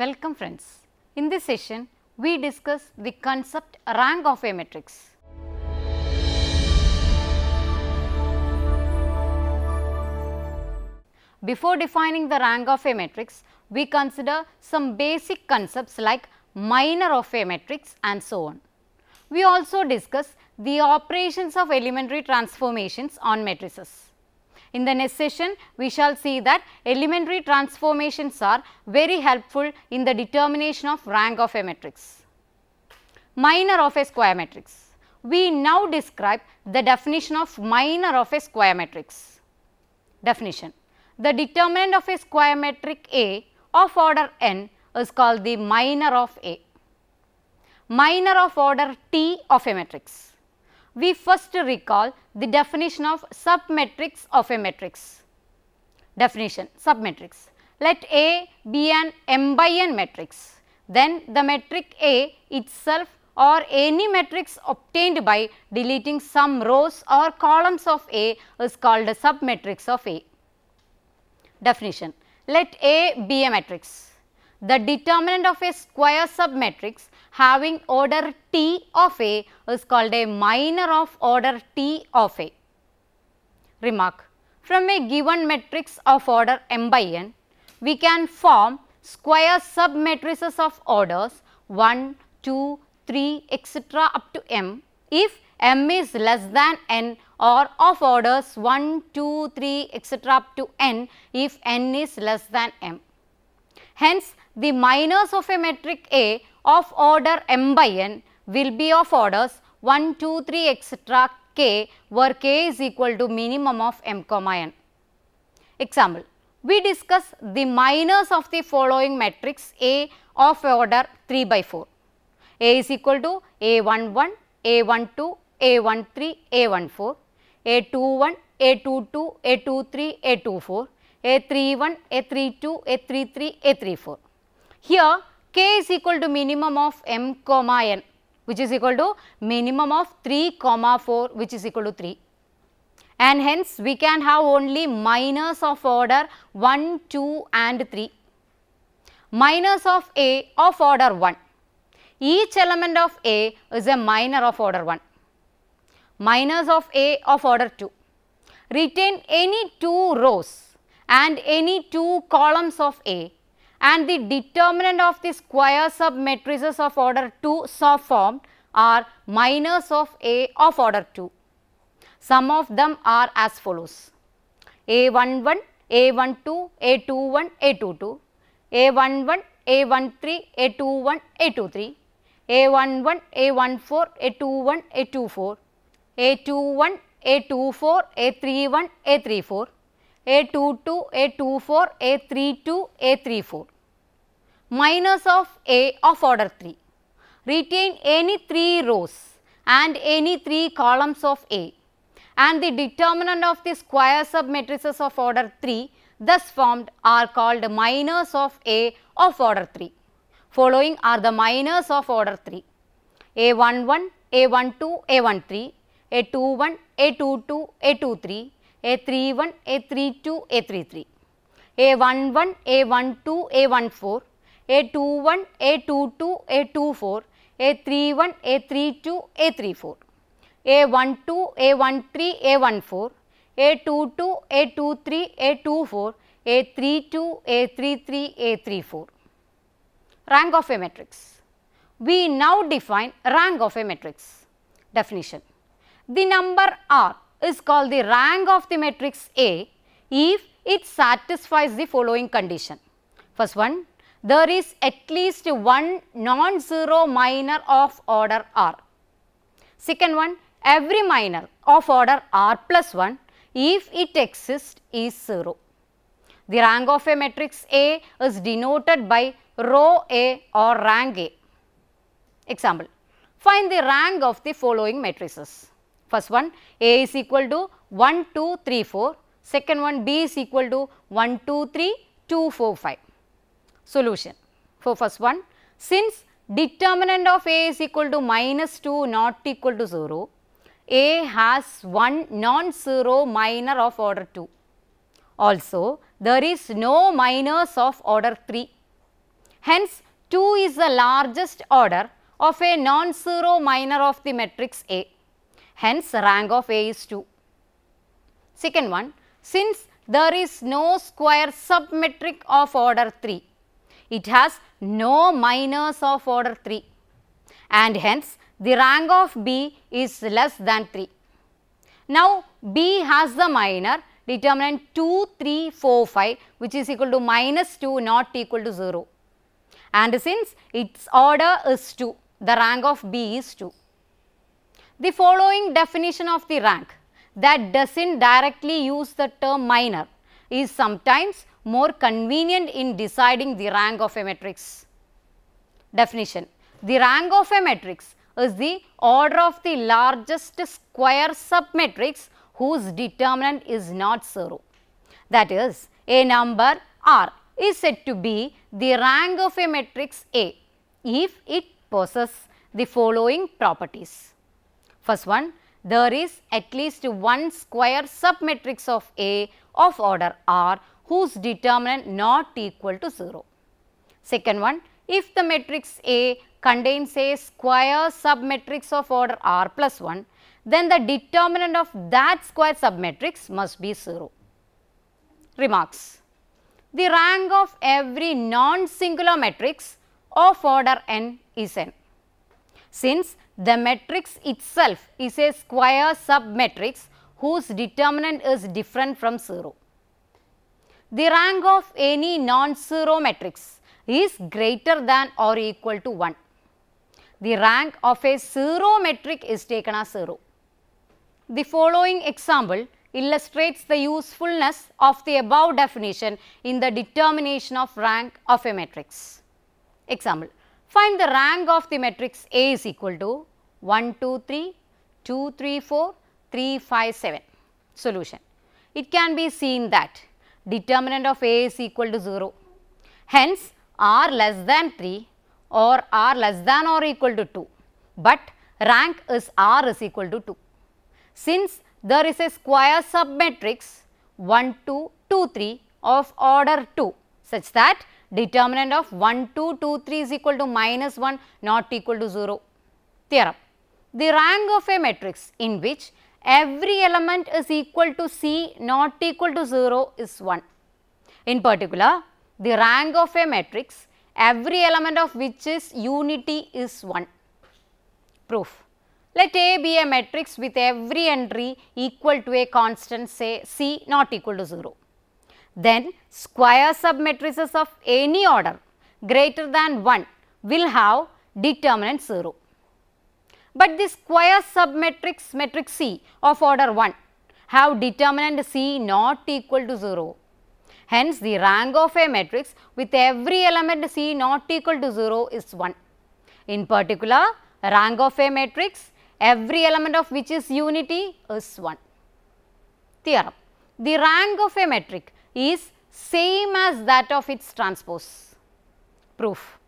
Welcome friends. In this session, we discuss the concept rank of a matrix. Before defining the rank of a matrix, we consider some basic concepts like minor of a matrix and so on. We also discuss the operations of elementary transformations on matrices. In the next session, we shall see that elementary transformations are very helpful in the determination of rank of a matrix. Minor of a square matrix. We now describe the definition of minor of a square matrix. Definition. The determinant of a square matrix A of order n is called the minor of A. Minor of order T of a matrix. We first recall the definition of submatrix of a matrix. Definition: submatrix. Let A be an m by n matrix, then the matrix A itself or any matrix obtained by deleting some rows or columns of A is called a submatrix of A. Definition: let A be a matrix. The determinant of a square submatrix having order T of A is called a minor of order T of A. Remark: from a given matrix of order m by n, we can form square submatrices of orders 1, 2, 3, etc. up to m if m is less than n, or of orders 1, 2, 3, etc. up to n if n is less than m. Hence, the minors of a matrix A of order m by n will be of orders 1, 2, 3, etc. k, where k is equal to minimum of m comma n. Example: we discuss the minors of the following matrix A of order 3 by 4. A is equal to A11, A12, A13, A14, A21, A22, A23, A24, A31, A32, A33, A34. Here k is equal to minimum of m comma n, which is equal to minimum of 3 comma 4, which is equal to 3, and hence we can have only minors of order 1, 2 and 3. Minors of A of order 1. Each element of A is a minor of order 1. Minors of A of order 2. Retain any 2 rows and any 2 columns of A, and the determinant of the square submatrices of order 2 so formed are minors of A of order 2. Some of them are as follows: A11, A12, A21, A22, A11, A13, A21, A23, A11, A14, A21, A24, A21, A24, A31, A34, A22, A24, A32, A34. Minors of A of order 3. Retain any 3 rows and any 3 columns of A, and the determinant of the square submatrices of order 3 thus formed are called minors of A of order 3. Following are the minors of order 3: A11, A12, A13, A21, A22, A23, A31, A32, A33, A11, A12, A14, A21, A22, A24, A31, A32, A34, A12, A13, A14, A22, A23, A24, A32, A33, A34. Rank of a matrix. We now define rank of a matrix. Definition: the number R is called the rank of the matrix A if it satisfies the following condition. First one, there is at least one non-zero minor of order R. Second one, every minor of order R plus 1, if it exists, is 0. The rank of a matrix A is denoted by row A or rank A. Example: find the rank of the following matrices. First one, A is equal to 1, 2, 3, 4. Second one, B is equal to 1, 2, 3, 2, 4, 5. Solution: for first one, since determinant of A is equal to minus 2 not equal to 0, A has one non-zero minor of order 2. Also, there is no minors of order 3. Hence, 2 is the largest order of a non-zero minor of the matrix A. Hence, rank of A is 2. Second one, since there is no square submetric of order 3, it has no minors of order 3, and hence the rank of B is less than 3. Now, B has the minor determinant 2, 3, 4, 5, which is equal to minus 2, not equal to 0. And since its order is 2, the rank of B is 2. The following definition of the rank that does not directly use the term minor is sometimes more convenient in deciding the rank of a matrix. Definition: the rank of a matrix is the order of the largest square submatrix whose determinant is not 0. That is, a number R is said to be the rank of a matrix A if it possesses the following properties. First one, there is at least one square submatrix of A of order R whose determinant not equal to 0. Second one, if the matrix A contains a square submatrix of order R plus 1, then the determinant of that square submatrix must be 0. Remarks: the rank of every non-singular matrix of order n is n. Since the matrix itself is a square submatrix whose determinant is different from 0. The rank of any non-zero matrix is greater than or equal to 1. The rank of a zero metric is taken as 0. The following example illustrates the usefulness of the above definition in the determination of rank of a matrix. Example: find the rank of the matrix A is equal to 1, 2, 3, 2, 3, 4, 3, 5, 7. Solution: it can be seen that determinant of A is equal to 0. Hence, R less than 3 or R less than or equal to 2, but rank is R is equal to 2. Since there is a square submatrix 1, 2, 2, 3 of order 2 such that determinant of 1, 2, 2, 3 is equal to minus 1 not equal to 0. Theorem: the rank of a matrix in which every element is equal to C not equal to 0 is 1. In particular, the rank of a matrix every element of which is unity is 1. Proof: let A be a matrix with every entry equal to a constant, say C not equal to 0. Then square submatrices of any order greater than 1 will have determinant 0. But the square submatrix matrix C of order 1 have determinant C not equal to 0. Hence, the rank of a matrix with every element C not equal to 0 is 1. In particular, rank of a matrix every element of which is unity is 1. Theorem: the rank of a matrix is same as that of its transpose. Proof: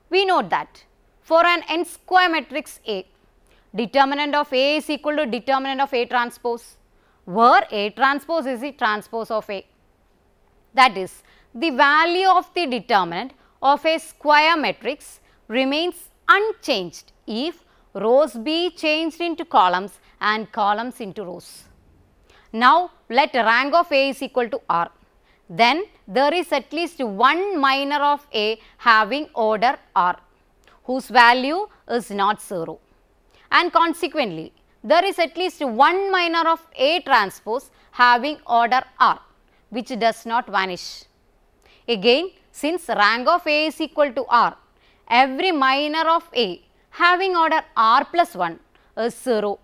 we note that for an n square matrix A, determinant of A is equal to determinant of A transpose, where A transpose is the transpose of A. That is, the value of the determinant of a square matrix remains unchanged if rows be changed into columns and columns into rows. Now, let rank of A is equal to R. Then there is at least one minor of A having order R, whose value is not 0. And consequently, there is at least one minor of A transpose having order R, which does not vanish. Again, since rank of A is equal to R, every minor of A having order R plus 1 is 0,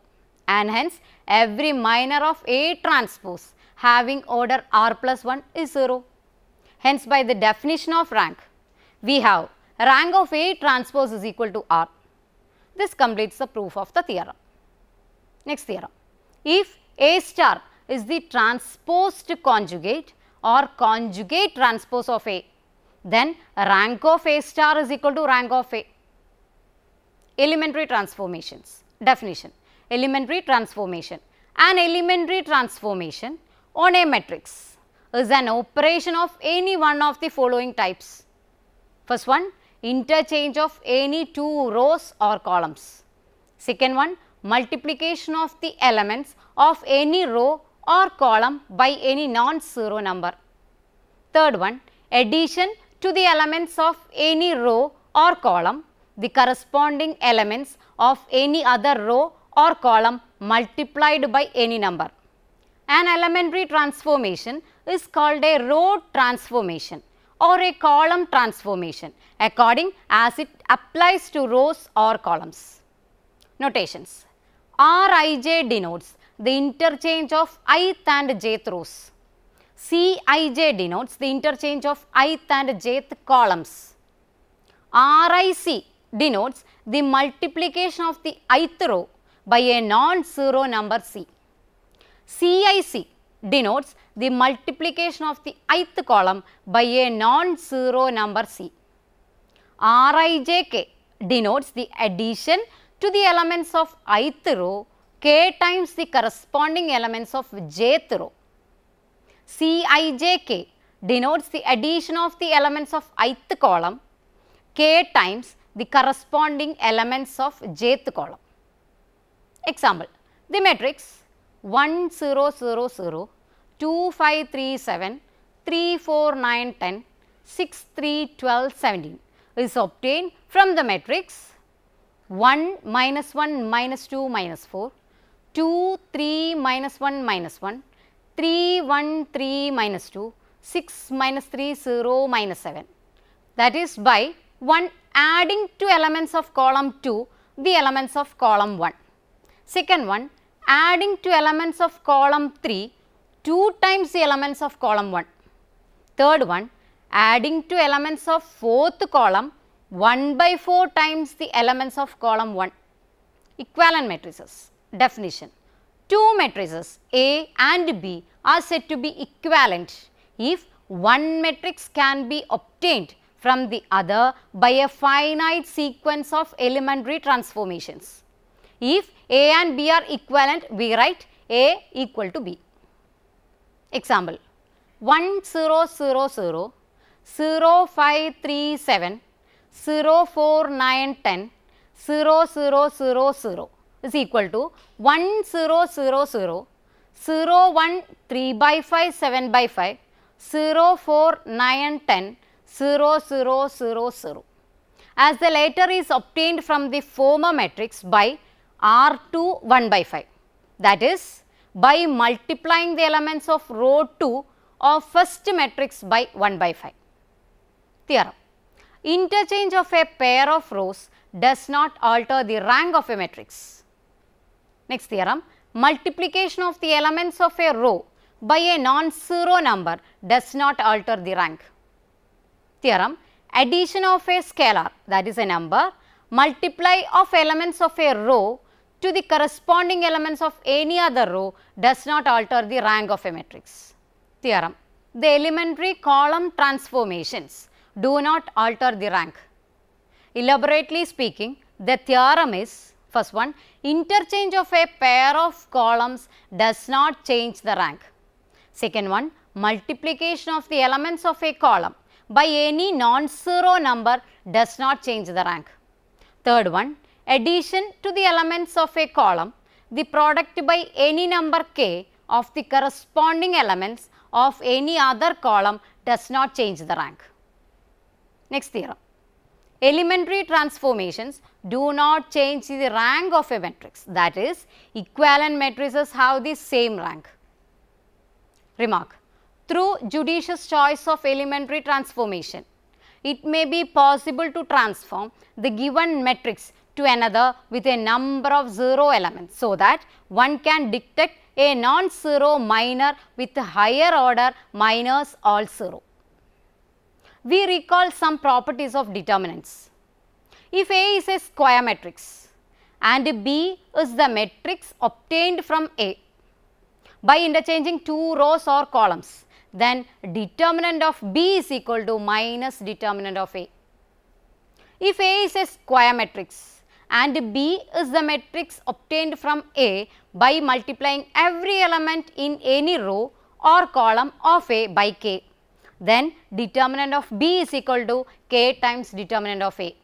and hence every minor of A transpose having order R plus 1 is 0. Hence, by the definition of rank, we have rank of A transpose is equal to R. This completes the proof of the theorem. Next theorem: if A star is the transposed conjugate or conjugate transpose of A, then rank of A star is equal to rank of A. Elementary transformations. Definition: elementary transformation. An elementary transformation on a matrix is an operation of any one of the following types. First one, interchange of any two rows or columns. Second one, multiplication of the elements of any row or column by any non-zero number. Third one, addition to the elements of any row or column, the corresponding elements of any other row or column multiplied by any number. An elementary transformation is called a row transformation or a column transformation according as it applies to rows or columns. Notations. Rij denotes the interchange of ith and jth rows. Cij denotes the interchange of ith and jth columns. Ric denotes the multiplication of the ith row by a non-zero number c. Cic denotes the multiplication of the ith column by a non-zero number c. Rijk denotes the addition to the elements of ith row k times the corresponding elements of jth row. Cijk denotes the addition of the elements of ith column k times the corresponding elements of jth column. Example, the matrix 1 0 0 0 2 5 3 7 3 4 9 10 6 3 12 17 is obtained from the matrix 1 minus 1 minus 2 minus 4 2 3 minus 1 minus 1 3 1 3 minus 2 6 minus 3 0 minus 7. That is by 1 adding to elements of column 2 the elements of column 1. Second one, adding to elements of column 3 2 times the elements of column 1. Third one, adding to elements of fourth column 1 by 4 times the elements of column 1. Equivalent matrices. Definition. Two matrices A and B are said to be equivalent if one matrix can be obtained from the other by a finite sequence of elementary transformations. If A and B are equivalent, we write A equal to B. Example, 1 0 0 0 0 5 3 7 0 4 9 10 0 0 0 0 is equal to 1 0 0 0 0 1 3 by 5 7 by 5 0 4 9 10 0 0 0 0. As the latter is obtained from the former matrix by R2 1 by 5, that is by multiplying the elements of row 2 of first matrix by 1 by 5. Theorem. Interchange of a pair of rows does not alter the rank of a matrix. Next theorem. Multiplication of the elements of a row by a non-zero number does not alter the rank. Theorem. Addition of a scalar, that is a number, multiply of elements of a row to the corresponding elements of any other row does not alter the rank of a matrix. Theorem. The elementary column transformations do not alter the rank. Elaborately speaking, the theorem is, first one, interchange of a pair of columns does not change the rank. Second one, multiplication of the elements of a column by any non-zero number does not change the rank. Third one, addition to the elements of a column, the product by any number k of the corresponding elements of any other column does not change the rank. Next theorem. Elementary transformations do not change the rank of a matrix, that is, equivalent matrices have the same rank. Remark. Through judicious choice of elementary transformation, it may be possible to transform the given matrix to another with a number of zero elements, so that one can detect a non-zero minor with higher order minors all zero. We recall some properties of determinants. If A is a square matrix and B is the matrix obtained from A by interchanging two rows or columns, then determinant of B is equal to minus determinant of A. If A is a square matrix and B is the matrix obtained from A by multiplying every element in any row or column of A by K, then determinant of B is equal to K times determinant of A.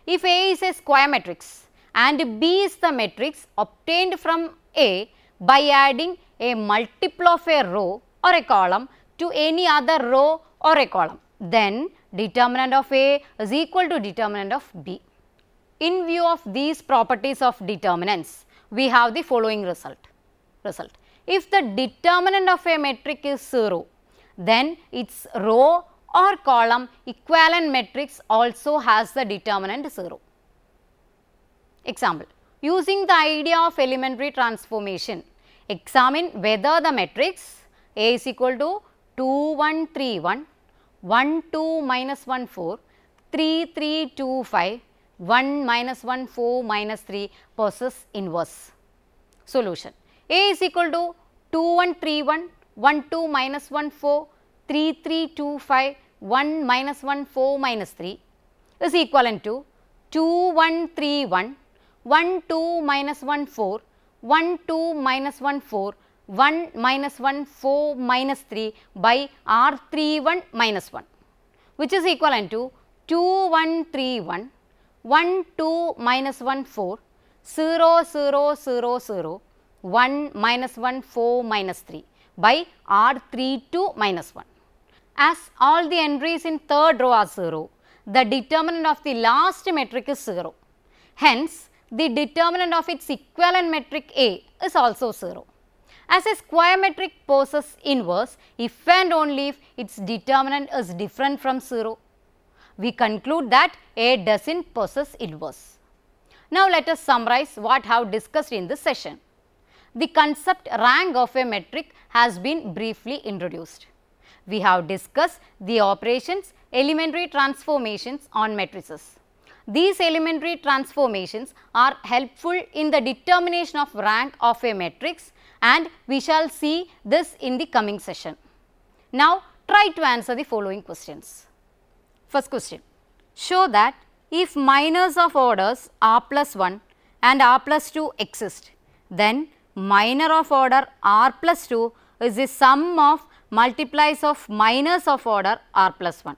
If A is a square matrix and B is the matrix obtained from A by adding a multiple of a row or a column to any other row or a column, then determinant of A is equal to determinant of B. In view of these properties of determinants, we have the following result. If the determinant of a matrix is 0, then its row or column equivalent matrix also has the determinant 0. Example, using the idea of elementary transformation, examine whether the matrix A is equal to 2 1 3 1, 1 2 minus 1 4, 3 3 2 5, 1 minus 1 4 minus 3 possess inverse. Solution, A is equal to 2 1 3 1, 1 2 minus 1 4, 3 3 2 5, 1 minus 1 4 minus 3 is equivalent to 2 1 3 1, 1 2 minus 1 4, 1 2 minus 1 4, 1 minus 1 4 minus 3 by R 3 1 minus 1, which is equivalent to 2 1 3 1, 1 2 minus 1 4, 0 0 0 0, 1 minus 1 4 minus 3 by R 3 2 minus 1. As all the entries in third row are 0, the determinant of the last metric is 0. Hence, the determinant of its equivalent metric A is also 0. As a square metric possesses inverse if and only if its determinant is different from 0, we conclude that A does not possess inverse. Now, let us summarize what I have discussed in this session. The concept rank of a metric has been briefly introduced. We have discussed the operations, elementary transformations on matrices. These elementary transformations are helpful in the determination of rank of a matrix, and we shall see this in the coming session. Now, try to answer the following questions. First question, show that if minors of orders r plus 1 and r plus 2 exist, then minor of order r plus 2 is the sum of multiplies of minors of order r plus 1.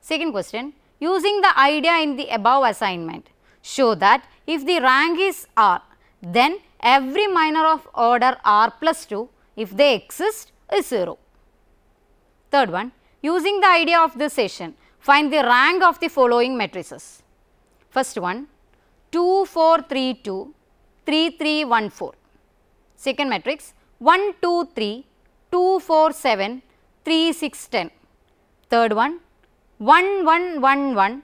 Second question, using the idea in the above assignment, show that if the rank is r, then every minor of order r plus 2, if they exist, is 0. Third one, using the idea of this session, find the rank of the following matrices. First one, 2 4 3 2, 3 3 1 4. Second matrix, 1 2 3, 2 4 7, 3 6 10. Third one, 1 1 1 1,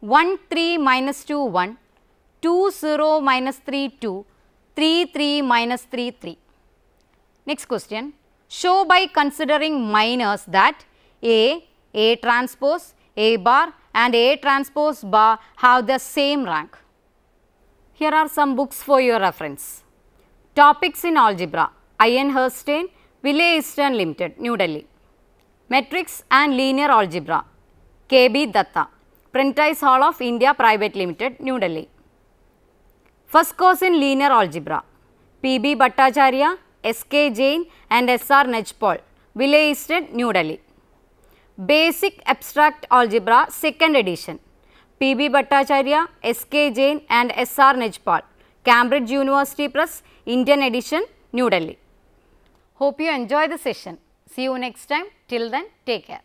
1 3 minus 2 1, 2 0 minus 3 2, 3 3 minus 3 3. Next question, show by considering minors that A transpose, A bar and A transpose bar have the same rank. Here are some books for your reference. Topics in Algebra, I.N. Herstein, Wiley Easton Limited, New Delhi. Matrix and Linear Algebra, K.B. Datta, Prentice Hall of India Private Limited, New Delhi. First course in Linear Algebra, P.B. Bhattacharya, S.K. Jain and S.R. Nejpal, Wiley Easton, New Delhi. Basic Abstract Algebra, second edition, P.B. Bhattacharya, S.K. Jain and S.R. Nejpal, Cambridge University Press, Indian edition, New Delhi. Hope you enjoy the session. See you next time. Till then, take care.